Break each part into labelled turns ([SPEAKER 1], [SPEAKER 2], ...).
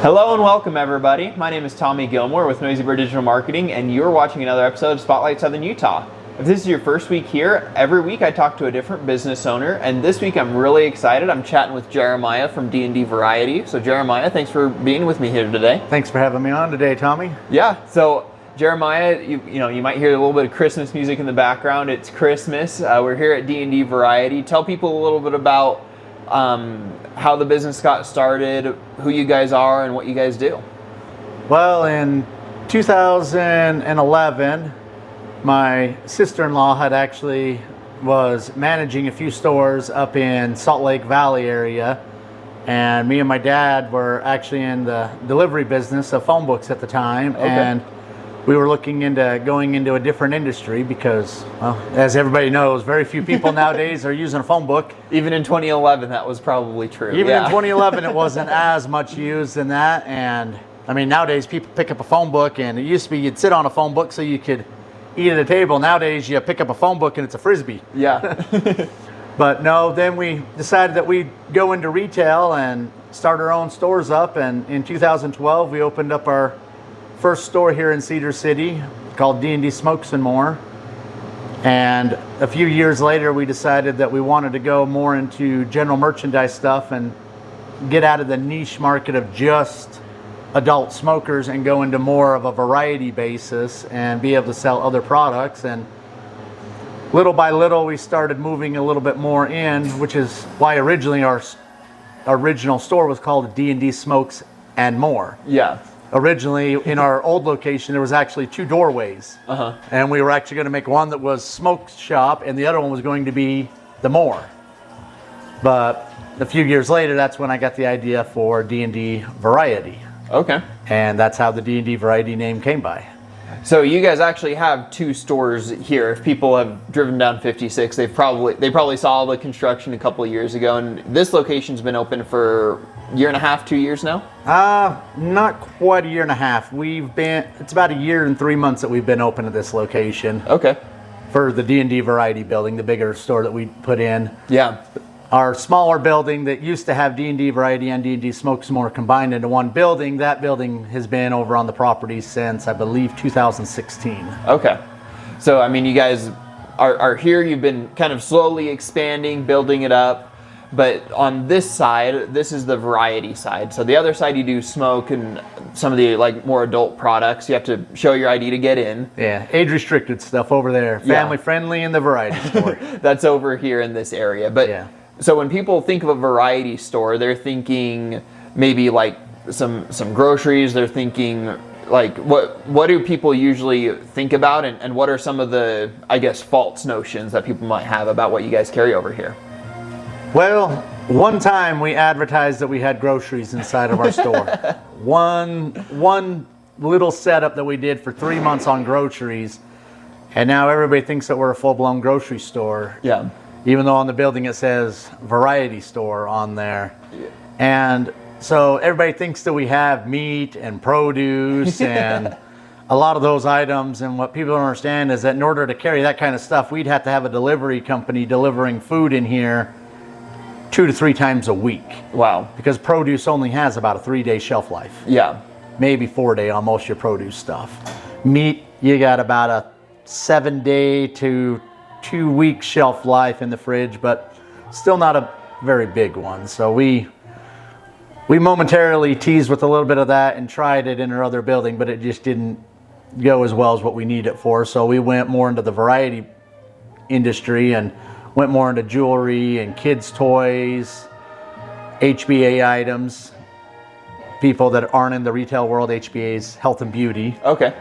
[SPEAKER 1] Hello and welcome everybody. My name is Tommy Gilmore with Noisy Bird Digital Marketing, and you're watching another episode of Spotlight Southern Utah. If this is your first week here, every week I talk to a different business owner, and this week I'm really excited. I'm chatting with Jeremiah from D&D Variety. So Jeremiah, thanks for being with me here today.
[SPEAKER 2] Thanks for having me on today, Tommy.
[SPEAKER 1] Yeah, so Jeremiah, you might hear a little bit of Christmas music in the background. It's Christmas. We're here at D&D Variety. Tell people a little bit about how the business got started, who you guys are, and what you guys do.
[SPEAKER 2] Well, in 2011, my sister-in-law was managing a few stores up in Salt Lake Valley area, and me and my dad were actually in the delivery business of phone books at the time.
[SPEAKER 1] Okay.
[SPEAKER 2] And we were looking into going into a different industry because, well, as everybody knows, very few people nowadays are using a phone book.
[SPEAKER 1] Even in 2011, that was probably true.
[SPEAKER 2] Even in 2011, it wasn't as much used in that. And I mean, nowadays people pick up a phone book, and it used to be you'd sit on a phone book so you could eat at a table. Nowadays, you pick up a phone book and it's a Frisbee.
[SPEAKER 1] Yeah.
[SPEAKER 2] But no, then we decided that we'd go into retail and start our own stores up. And in 2012, we opened up our first store here in Cedar City called D&D Smokes and More. And a few years later, we decided that we wanted to go more into general merchandise stuff and get out of the niche market of just adult smokers and go into more of a variety basis and be able to sell other products. And little by little, we started moving a little bit more in, which is why originally our original store was called D&D Smokes and More.
[SPEAKER 1] Yeah.
[SPEAKER 2] Originally, in our old location, there was actually two doorways.
[SPEAKER 1] Uh-huh.
[SPEAKER 2] And we were actually going to make one that was smoke shop, and the other one was going to be the More. But a few years later, that's when I got the idea for D&D Variety.
[SPEAKER 1] Okay.
[SPEAKER 2] And that's how the D&D Variety name came by.
[SPEAKER 1] So you guys actually have two stores here. If people have driven down 56, they probably saw the construction a couple of years ago, and this location's been open for a year and a half, 2 years now?
[SPEAKER 2] Not quite a year and a half. It's about a year and 3 months that we've been open at this location.
[SPEAKER 1] Okay.
[SPEAKER 2] For the D&D Variety building, the bigger store that we put in.
[SPEAKER 1] Yeah.
[SPEAKER 2] Our smaller building that used to have D&D Variety and D&D Smokes More combined into one building, that building has been over on the property since, I believe, 2016.
[SPEAKER 1] Okay. So, I mean, you guys are here. You've been kind of slowly expanding, building it up. But on this side, this is the variety side. So the other side, you do smoke and some of the more adult products. You have to show your ID to get in.
[SPEAKER 2] Yeah, age-restricted stuff over there. Family-friendly in the variety store.
[SPEAKER 1] That's over here in this area. But yeah. So when people think of a variety store, they're thinking maybe some groceries. They're thinking what do people usually think about, and what are some of the, I guess, false notions that people might have about what you guys carry over here?
[SPEAKER 2] Well, one time we advertised that we had groceries inside of our store. One little setup that we did for 3 months on groceries, and now everybody thinks that we're a full-blown grocery store.
[SPEAKER 1] Yeah.
[SPEAKER 2] Even though on the building it says variety store on there. Yeah. And so everybody thinks that we have meat and produce and a lot of those items. And what people don't understand is that in order to carry that kind of stuff, we'd have to have a delivery company delivering food in here 2 to 3 times a week.
[SPEAKER 1] Wow. Because
[SPEAKER 2] produce only has about a 3-day shelf life.
[SPEAKER 1] Yeah.
[SPEAKER 2] Maybe 4-day on most of your produce stuff. Meat, you got about a 7-day to 2-week shelf life in the fridge, but still not a very big one. So we momentarily teased with a little bit of that and tried it in our other building, but it just didn't go as well as what we need it for. So we went more into the variety industry and went more into jewelry and kids' toys, HBA items. People that aren't in the retail world, HBA's health and beauty.
[SPEAKER 1] Okay.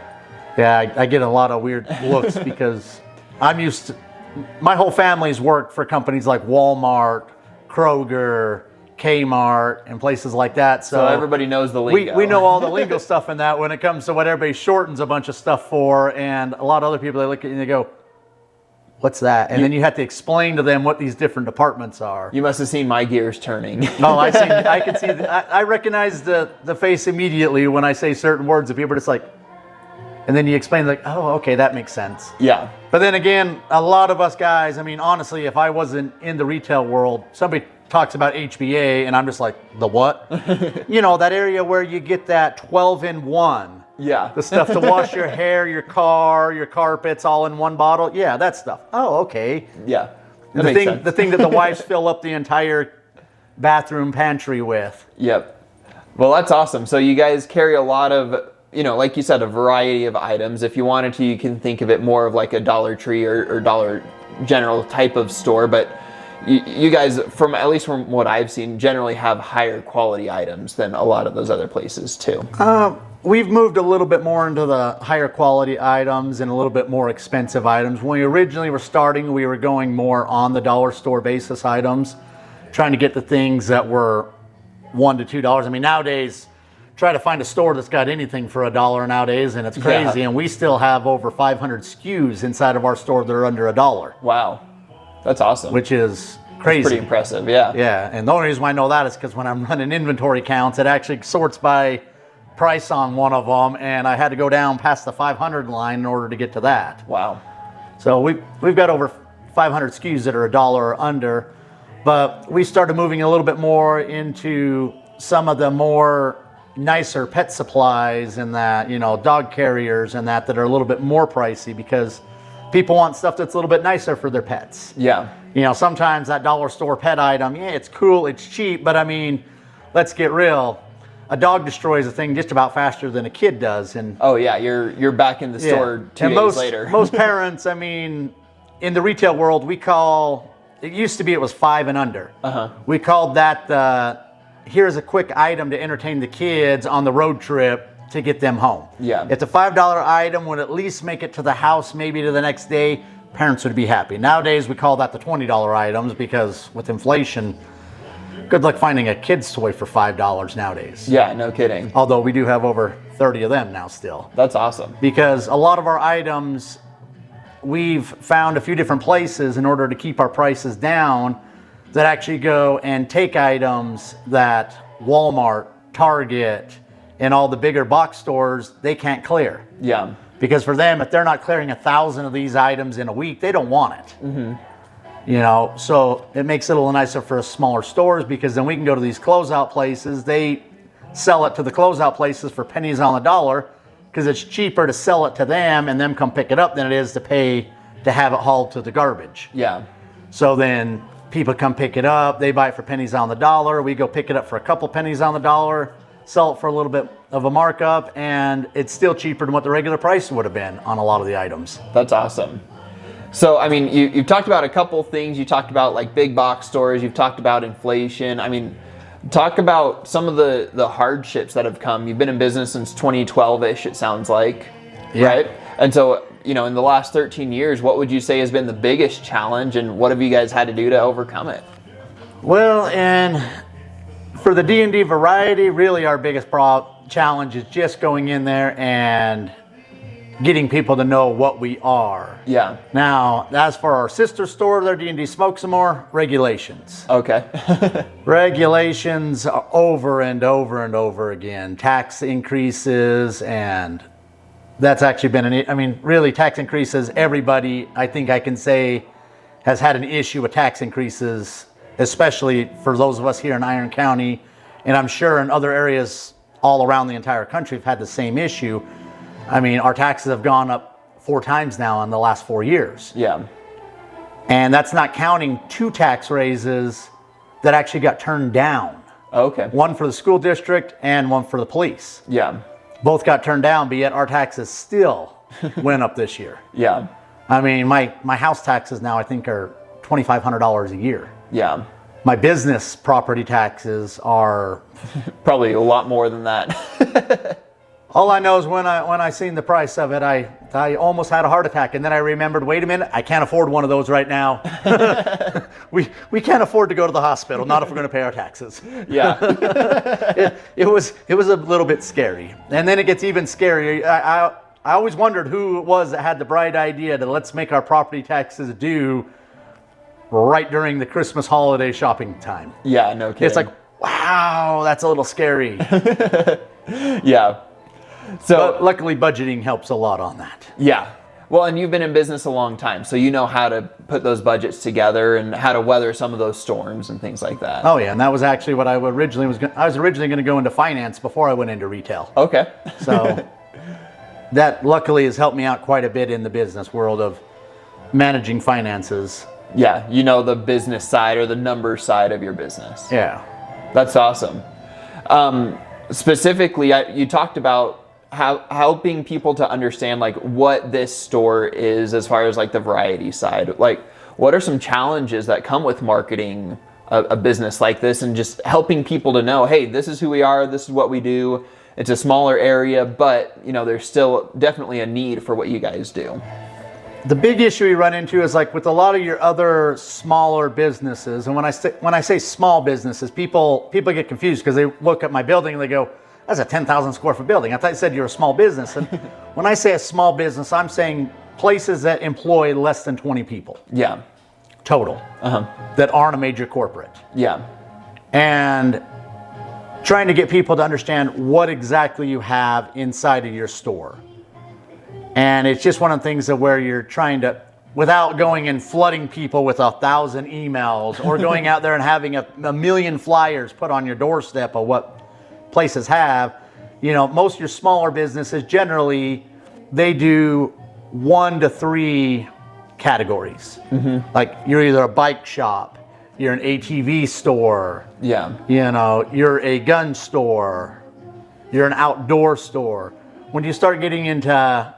[SPEAKER 2] Yeah, I get a lot of weird looks because I'm used to, my whole family's worked for companies like Walmart, Kroger, Kmart, and places like that. So
[SPEAKER 1] everybody knows the lingo.
[SPEAKER 2] We know all the lingo stuff in that when it comes to what everybody shortens a bunch of stuff for, and a lot of other people, they look at you and they go, what's that? And then you have to explain to them what these different departments are.
[SPEAKER 1] You must have seen my gears turning.
[SPEAKER 2] No, I can see, I recognize the face immediately when I say certain words, and people are just like, And then you explain like, oh, okay, that makes sense.
[SPEAKER 1] Yeah.
[SPEAKER 2] But then again, a lot of us guys, I mean, honestly, if I wasn't in the retail world, somebody talks about HBA and I'm just like, the what? That area where you get that 12-in-1.
[SPEAKER 1] Yeah.
[SPEAKER 2] The stuff to wash your hair, your car, your carpets all in one bottle. Yeah, that stuff. Oh, okay.
[SPEAKER 1] Yeah.
[SPEAKER 2] The thing that the wives fill up the entire bathroom pantry with.
[SPEAKER 1] Yep. Well, that's awesome. So you guys carry a lot of, like you said, a variety of items. If you wanted to, you can think of it more of like a Dollar Tree or Dollar General type of store. But you guys, at least from what I've seen, generally have higher quality items than a lot of those other places too.
[SPEAKER 2] We've moved a little bit more into the higher quality items and a little bit more expensive items. When we originally were starting, we were going more on the dollar store basis items, trying to get the things that were $1 to $2. I mean, nowadays, try to find a store that's got anything for $1 nowadays, and it's crazy. Yeah. And we still have over 500 SKUs inside of our store that are under $1.
[SPEAKER 1] Wow, that's awesome.
[SPEAKER 2] Which is crazy.
[SPEAKER 1] That's pretty impressive, yeah.
[SPEAKER 2] Yeah, and the only reason why I know that is because when I'm running inventory counts, it actually sorts by price on one of them, and I had to go down past the 500 line in order to get to that.
[SPEAKER 1] Wow.
[SPEAKER 2] So we've got over 500 SKUs that are $1 or under, but we started moving a little bit more into some of the more nicer pet supplies and that, dog carriers and that are a little bit more pricey because people want stuff that's a little bit nicer for their pets.
[SPEAKER 1] Yeah.
[SPEAKER 2] Sometimes that dollar store pet item, yeah, it's cool, it's cheap, but I mean, let's get real. A dog destroys a thing just about faster than a kid does. And
[SPEAKER 1] oh yeah, you're back in the store 2 days later.
[SPEAKER 2] Most parents, I mean, in the retail world, it used to be it was 5 and under. We called that here's a quick item to entertain the kids on the road trip to get them home.
[SPEAKER 1] Yeah.
[SPEAKER 2] It's a $5 item, would at least make it to the house, maybe to the next day. Parents would be happy. Nowadays, we call that the $20 items because with inflation, good luck finding a kid's toy for $5 nowadays.
[SPEAKER 1] Yeah, no kidding.
[SPEAKER 2] Although we do have over 30 of them now still.
[SPEAKER 1] That's awesome.
[SPEAKER 2] Because a lot of our items, we've found a few different places in order to keep our prices down that actually go and take items that Walmart, Target, and all the bigger box stores, they can't clear.
[SPEAKER 1] Yeah.
[SPEAKER 2] Because for them, if they're not clearing 1,000 of these items in a week, they don't want it. Mm-hmm. So it makes it a little nicer for us smaller stores because then we can go to these closeout places. They sell it to the closeout places for pennies on the dollar because it's cheaper to sell it to them and them come pick it up than it is to pay to have it hauled to the garbage.
[SPEAKER 1] Yeah.
[SPEAKER 2] So then people come pick it up. They buy it for pennies on the dollar. We go pick it up for a couple pennies on the dollar, sell it for a little bit of a markup, and it's still cheaper than what the regular price would have been on a lot of the items.
[SPEAKER 1] That's awesome. So, I mean, you've talked about a couple things. You talked about like big box stores. You've talked about inflation. I mean, talk about some of the hardships that have come. You've been in business since 2012-ish, it sounds like, right? And so, in the last 13 years, what would you say has been the biggest challenge and what have you guys had to do to overcome it?
[SPEAKER 2] Well, and for the D&D Variety, really our biggest challenge is just going in there and getting people to know what we are.
[SPEAKER 1] Yeah.
[SPEAKER 2] Now, as for our sister store, their D&D Smoke Some More, regulations.
[SPEAKER 1] Okay.
[SPEAKER 2] Regulations are over and over and over again. Tax increases, and that's actually been really tax increases. Everybody, I think I can say, has had an issue with tax increases, especially for those of us here in Iron County, and I'm sure in other areas all around the entire country have had the same issue. I mean, our taxes have gone up 4 times now in the last 4 years.
[SPEAKER 1] Yeah.
[SPEAKER 2] And that's not counting 2 tax raises that actually got turned down.
[SPEAKER 1] Okay.
[SPEAKER 2] One for the school district and one for the police.
[SPEAKER 1] Yeah.
[SPEAKER 2] Both got turned down, but yet our taxes still went up this year.
[SPEAKER 1] Yeah.
[SPEAKER 2] I mean, my house taxes now I think are $2,500 a year.
[SPEAKER 1] Yeah.
[SPEAKER 2] My business property taxes are
[SPEAKER 1] probably a lot more than that.
[SPEAKER 2] All I know is when I seen the price of it, I almost had a heart attack, and then I remembered, wait a minute, I can't afford one of those right now. we can't afford to go to the hospital, not if we're going to pay our taxes.
[SPEAKER 1] Yeah.
[SPEAKER 2] it was a little bit scary, and then it gets even scarier. I always wondered who it was that had the bright idea to let's make our property taxes due right during the Christmas holiday shopping time.
[SPEAKER 1] Yeah, no kidding.
[SPEAKER 2] It's like, wow, that's a little scary.
[SPEAKER 1] Yeah.
[SPEAKER 2] But luckily, budgeting helps a lot on that.
[SPEAKER 1] Yeah. Well, and you've been in business a long time, so you know how to put those budgets together and how to weather some of those storms and things like that.
[SPEAKER 2] Oh yeah, and that was actually what I originally was. I was originally going to go into finance before I went into retail.
[SPEAKER 1] Okay.
[SPEAKER 2] So that luckily has helped me out quite a bit in the business world of managing finances.
[SPEAKER 1] Yeah, you know the business side or the number side of your business.
[SPEAKER 2] Yeah.
[SPEAKER 1] That's awesome. Specifically, you talked about helping people to understand like what this store is as far as like the variety side. Like, what are some challenges that come with marketing a business like this, and just helping people to know, hey, this is who we are, this is what we do. It's a smaller area, but you know, there's still definitely a need for what you guys do.
[SPEAKER 2] The big issue you run into is like with a lot of your other smaller businesses, and when I say small businesses, people get confused because they look at my building and they go, that's a 10,000 square foot building. I thought you said you're a small business. And when I say a small business, I'm saying places that employ less than 20 people.
[SPEAKER 1] Yeah.
[SPEAKER 2] Total. That aren't a major corporate.
[SPEAKER 1] Yeah.
[SPEAKER 2] And trying to get people to understand what exactly you have inside of your store. And it's just one of the things that where you're trying to, without going and flooding people with 1,000 emails or going out there and having a million flyers put on your doorstep of what places have, you know, most of your smaller businesses generally, they do 1 to 3 categories. Like you're either a bike shop, you're an ATV store,
[SPEAKER 1] Yeah.
[SPEAKER 2] you know, you're a gun store, you're an outdoor store. When you start getting into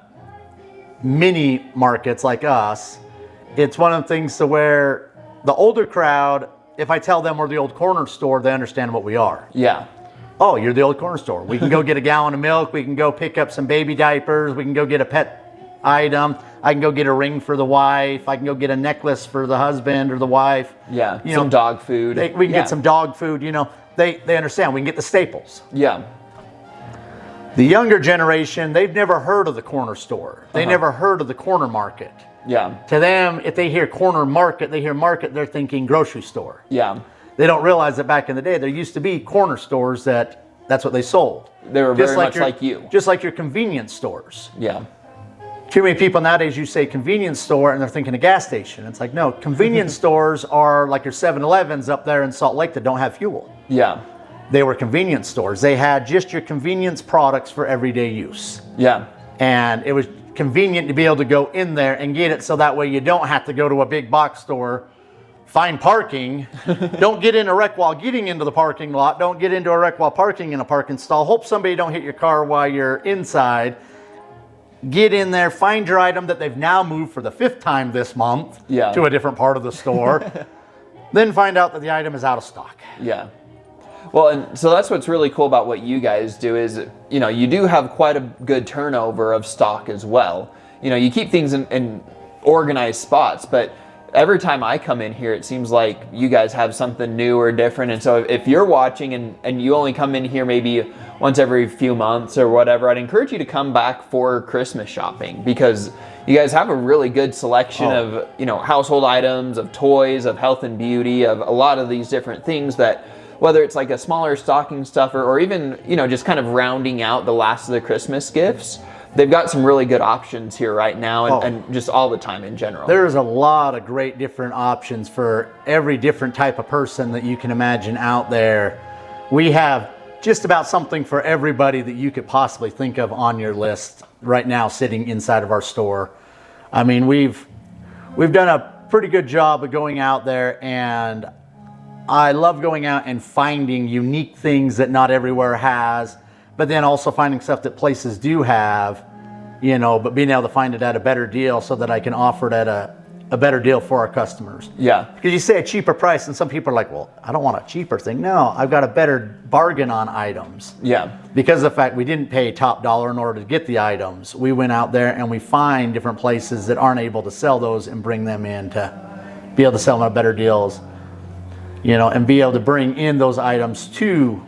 [SPEAKER 2] mini markets like us, it's one of the things to where the older crowd, if I tell them we're the old corner store, they understand what we are.
[SPEAKER 1] Yeah.
[SPEAKER 2] Oh, you're the old corner store. We can go get a gallon of milk. We can go pick up some baby diapers. We can go get a pet item. I can go get a ring for the wife. I can go get a necklace for the husband or the wife.
[SPEAKER 1] Yeah.
[SPEAKER 2] You
[SPEAKER 1] Some
[SPEAKER 2] know,
[SPEAKER 1] dog food.
[SPEAKER 2] we can get some dog food. You know, they understand. We can get the staples.
[SPEAKER 1] Yeah.
[SPEAKER 2] The younger generation, they've never heard of the corner store. They never heard of the corner market.
[SPEAKER 1] Yeah.
[SPEAKER 2] To them, if they hear corner market, they hear market, they're thinking grocery store.
[SPEAKER 1] Yeah.
[SPEAKER 2] They don't realize that back in the day, there used to be corner stores that's what they sold.
[SPEAKER 1] They were very much like you.
[SPEAKER 2] Just like your convenience stores.
[SPEAKER 1] Yeah.
[SPEAKER 2] Too many people nowadays, you say convenience store and they're thinking a gas station. It's like, no, convenience stores are like your 7-Elevens up there in Salt Lake that don't have fuel.
[SPEAKER 1] Yeah.
[SPEAKER 2] They were convenience stores. They had just your convenience products for everyday use.
[SPEAKER 1] Yeah.
[SPEAKER 2] And it was convenient to be able to go in there and get it so that way you don't have to go to a big box store, find parking, don't get in a wreck while getting into the parking lot, don't get into a wreck while parking in a parking stall, hope somebody don't hit your car while you're inside, get in there, find your item that they've now moved for the 5th time this month to a different part of the store, then find out that the item is out of stock.
[SPEAKER 1] Yeah. Well, and so that's what's really cool about what you guys do is, you know, you do have quite a good turnover of stock as well. You know, you keep things in organized spots, but every time I come in here, it seems like you guys have something new or different. And so if you're watching and you only come in here maybe once every few months or whatever, I'd encourage you to come back for Christmas shopping, because you guys have a really good selection of, you know, household items, of toys, of health and beauty, of a lot of these different things that, whether it's like a smaller stocking stuffer or even, you know, just kind of rounding out the last of the Christmas gifts, they've got some really good options here right now and just all the time in general.
[SPEAKER 2] There's a lot of great different options for every different type of person that you can imagine out there. We have just about something for everybody that you could possibly think of on your list right now sitting inside of our store. I mean, we've done a pretty good job of going out there, and I love going out and finding unique things that not everywhere has, but then also finding stuff that places do have, you know, but being able to find it at a better deal so that I can offer it at a better deal for our customers.
[SPEAKER 1] Yeah.
[SPEAKER 2] Because you say a cheaper price and some people are like, well, I don't want a cheaper thing. No, I've got a better bargain on items.
[SPEAKER 1] Yeah.
[SPEAKER 2] Because of the fact we didn't pay top dollar in order to get the items. We went out there and we find different places that aren't able to sell those and bring them in to be able to sell them at better deals. You know, and be able to bring in those items to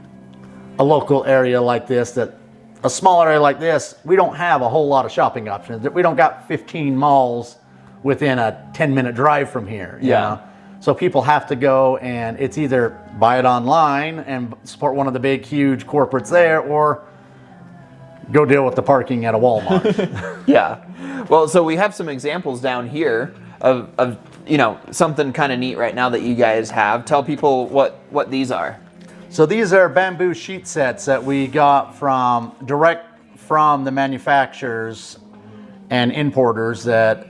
[SPEAKER 2] a local area like this, that a small area like this, we don't have a whole lot of shopping options. We don't got 15 malls within a 10-minute drive from here. You know? So people have to go, and it's either buy it online and support one of the big, huge corporates there, or go deal with the parking at a Walmart.
[SPEAKER 1] Yeah. Well, so we have some examples down here of something kind of neat right now that you guys have. Tell people what these are.
[SPEAKER 2] So these are bamboo sheet sets that we got direct from the manufacturers and importers that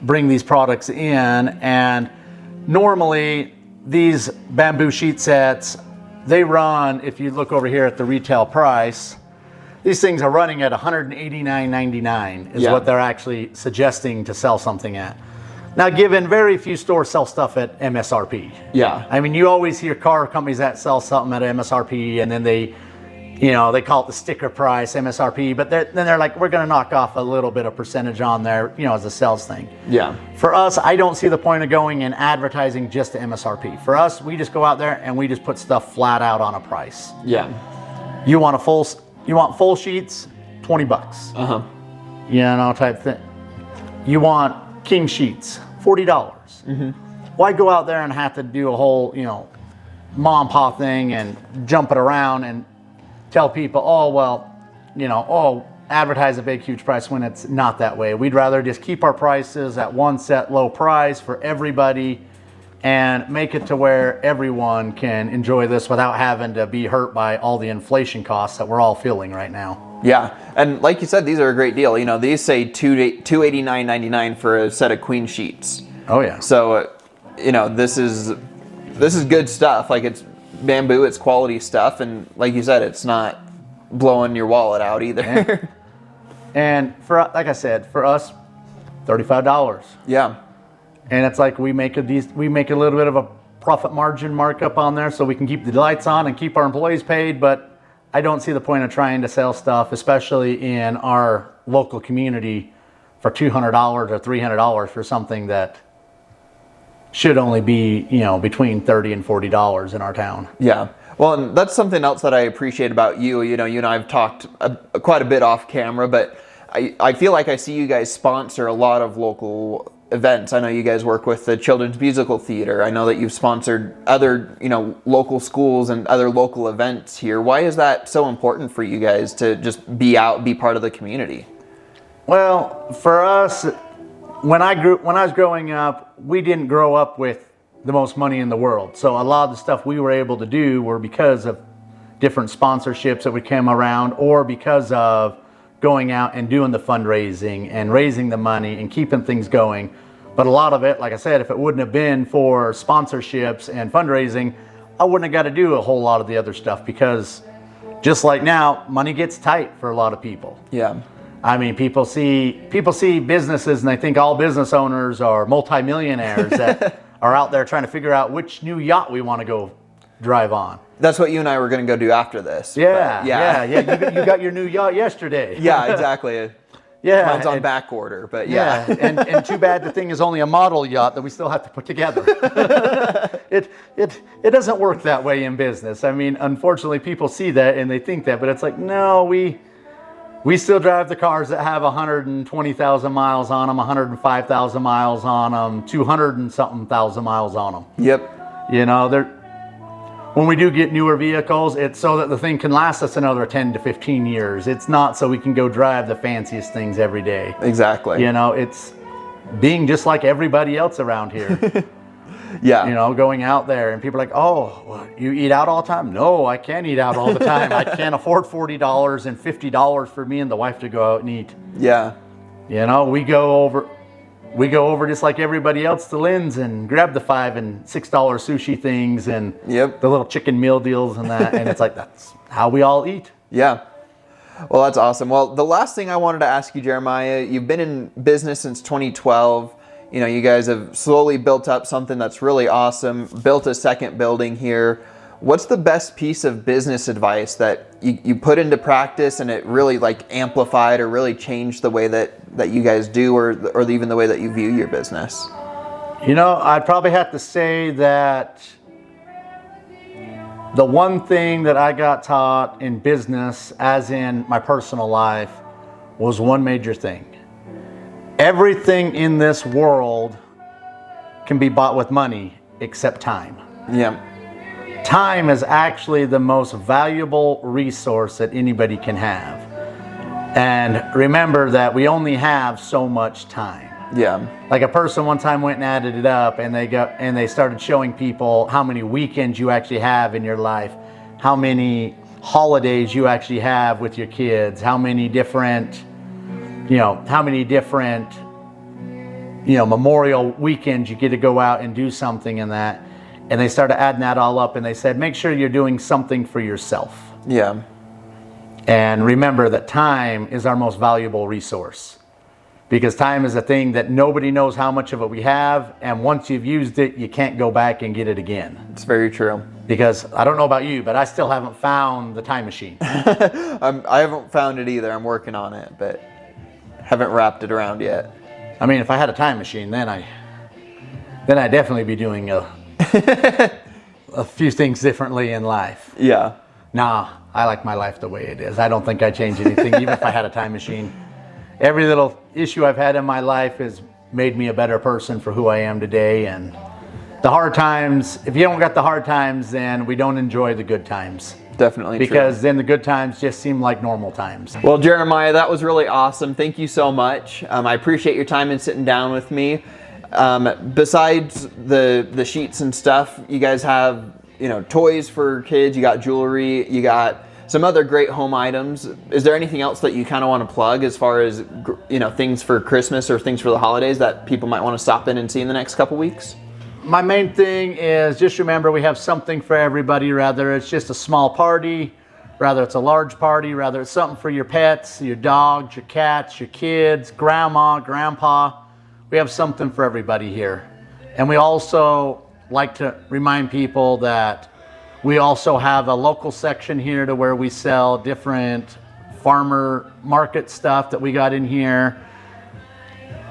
[SPEAKER 2] bring these products in. And normally these bamboo sheet sets, they run, if you look over here at the retail price, these things are running at $189.99 is what they're actually suggesting to sell something at. Now, given very few stores sell stuff at MSRP.
[SPEAKER 1] Yeah.
[SPEAKER 2] I mean, you always hear car companies that sell something at MSRP, and then they call it the sticker price, MSRP, but then they're like, we're going to knock off a little bit of percentage on there, as a sales thing.
[SPEAKER 1] Yeah.
[SPEAKER 2] For us, I don't see the point of going and advertising just to MSRP. For us, we just go out there and we just put stuff flat out on a price.
[SPEAKER 1] Yeah.
[SPEAKER 2] You want full sheets, $20. Type thing. You want king sheets, $40.
[SPEAKER 1] Mm-hmm.
[SPEAKER 2] Why go out there and have to do a whole, mom and pop thing and jump it around and tell people, advertise a big, huge price when it's not that way. We'd rather just keep our prices at one set low price for everybody and make it to where everyone can enjoy this without having to be hurt by all the inflation costs that we're all feeling right now.
[SPEAKER 1] Yeah, and like you said, these are a great deal. These say $289.99 for a set of queen sheets.
[SPEAKER 2] Oh yeah.
[SPEAKER 1] So, this is good stuff. Like, it's bamboo, it's quality stuff, and like you said, it's not blowing your wallet out either.
[SPEAKER 2] Yeah. And like I said, for us, $35.
[SPEAKER 1] Yeah.
[SPEAKER 2] And it's like we make a little bit of a profit margin markup on there so we can keep the lights on and keep our employees paid, but I don't see the point of trying to sell stuff, especially in our local community, for $200 or $300 for something that should only be, between $30 and $40 in our town.
[SPEAKER 1] Yeah. Well, and that's something else that I appreciate about you. You and I have talked quite a bit off camera, but I feel like I see you guys sponsor a lot of local events. I know you guys work with the Children's Musical Theater. I know that you've sponsored other, local schools and other local events here. Why is that so important for you guys to just be part of the community?
[SPEAKER 2] Well, for us, when I was growing up, we didn't grow up with the most money in the world. So a lot of the stuff we were able to do were because of different sponsorships that would come around, or because of going out and doing the fundraising and raising the money and keeping things going. But a lot of it, like I said, if it wouldn't have been for sponsorships and fundraising, I wouldn't have got to do a whole lot of the other stuff, because just like now, money gets tight for a lot of people.
[SPEAKER 1] Yeah.
[SPEAKER 2] I mean, people see businesses and they think all business owners are multimillionaires that are out there trying to figure out which new yacht we want to go drive on.
[SPEAKER 1] That's what you and I were going to go do after this.
[SPEAKER 2] Yeah. You got your new yacht yesterday.
[SPEAKER 1] Yeah, exactly.
[SPEAKER 2] Yeah,
[SPEAKER 1] mine's on back order, but
[SPEAKER 2] and too bad the thing is only a model yacht that we still have to put together. It doesn't work that way in business. I mean, unfortunately, people see that and they think that, but it's like, no, we still drive the cars that have 120,000 miles on them, 105,000 miles on them, 200 and something thousand miles on them.
[SPEAKER 1] Yep.
[SPEAKER 2] When we do get newer vehicles, it's so that the thing can last us another 10 to 15 years. It's not so we can go drive the fanciest things every day.
[SPEAKER 1] Exactly.
[SPEAKER 2] It's being just like everybody else around here.
[SPEAKER 1] Yeah.
[SPEAKER 2] Going out there and people are like, oh, well, you eat out all the time? No, I can't eat out all the time. I can't afford $40 and $50 for me and the wife to go out and eat.
[SPEAKER 1] Yeah.
[SPEAKER 2] We go over just like everybody else to Lynn's and grab the $5 and $6 sushi things and the little chicken meal deals and that. And it's like, that's how we all eat.
[SPEAKER 1] Yeah. Well, that's awesome. Well, the last thing I wanted to ask you, Jeremiah, you've been in business since 2012. You guys have slowly built up something that's really awesome, built a second building here. What's the best piece of business advice that you put into practice and it really amplified or really changed the way that you guys do or even the way that you view your business?
[SPEAKER 2] I'd probably have to say that the one thing that I got taught in business, as in my personal life, was one major thing. Everything in this world can be bought with money except time.
[SPEAKER 1] Yeah.
[SPEAKER 2] Time is actually the most valuable resource that anybody can have. And remember that we only have so much time.
[SPEAKER 1] Yeah.
[SPEAKER 2] Like a person one time went and added it up, and they started showing people how many weekends you actually have in your life, how many holidays you actually have with your kids, how many different memorial weekends you get to go out and do something in that. And they started adding that all up, and they said, make sure you're doing something for yourself.
[SPEAKER 1] Yeah.
[SPEAKER 2] And remember that time is our most valuable resource, because time is a thing that nobody knows how much of it we have. And once you've used it, you can't go back and get it again.
[SPEAKER 1] It's very true.
[SPEAKER 2] Because I don't know about you, but I still haven't found the time machine.
[SPEAKER 1] I haven't found it either. I'm working on it, but haven't wrapped it around yet.
[SPEAKER 2] I mean, if I had a time machine, then I'd definitely be doing a few things differently in life.
[SPEAKER 1] Yeah.
[SPEAKER 2] Nah, I like my life the way it is. I don't think I'd change anything, even if I had a time machine. Every little issue I've had in my life has made me a better person for who I am today. And the hard times, if you don't got the hard times, then we don't enjoy the good times.
[SPEAKER 1] Definitely
[SPEAKER 2] because
[SPEAKER 1] true.
[SPEAKER 2] Then the good times just seem like normal times.
[SPEAKER 1] Well, Jeremiah, that was really awesome. Thank you so much. I appreciate your time and sitting down with me. Besides the sheets and stuff, you guys have, toys for kids, you got jewelry, you got some other great home items. Is there anything else that you kind of want to plug as far as, things for Christmas or things for the holidays that people might want to stop in and see in the next couple weeks?
[SPEAKER 2] My main thing is just remember we have something for everybody, whether it's just a small party, whether it's a large party, whether it's something for your pets, your dogs, your cats, your kids, grandma, grandpa. We have something for everybody here. And we also like to remind people that we also have a local section here to where we sell different farmer market stuff that we got in here.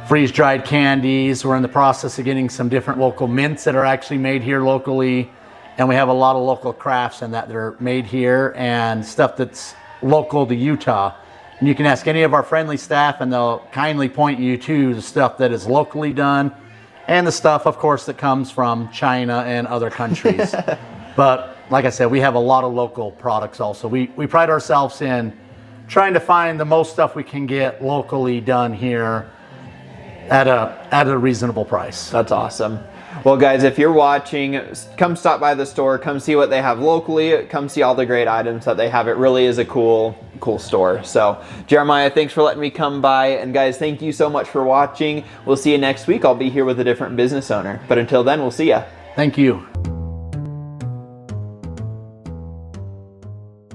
[SPEAKER 2] Freeze-dried candies. We're in the process of getting some different local mints that are actually made here locally. And we have a lot of local crafts and that are made here and stuff that's local to Utah. And you can ask any of our friendly staff and they'll kindly point you to the stuff that is locally done and the stuff, of course, that comes from China and other countries. But like I said, we have a lot of local products also. We pride ourselves in trying to find the most stuff we can get locally done here at a reasonable price.
[SPEAKER 1] That's awesome. Well, guys, if you're watching, come stop by the store, come see what they have locally, come see all the great items that they have. It really is a cool store. So, Jeremiah, thanks for letting me come by. And guys, thank you so much for watching. We'll see you next week. I'll be here with a different business owner. But until then, we'll see ya.
[SPEAKER 2] Thank you.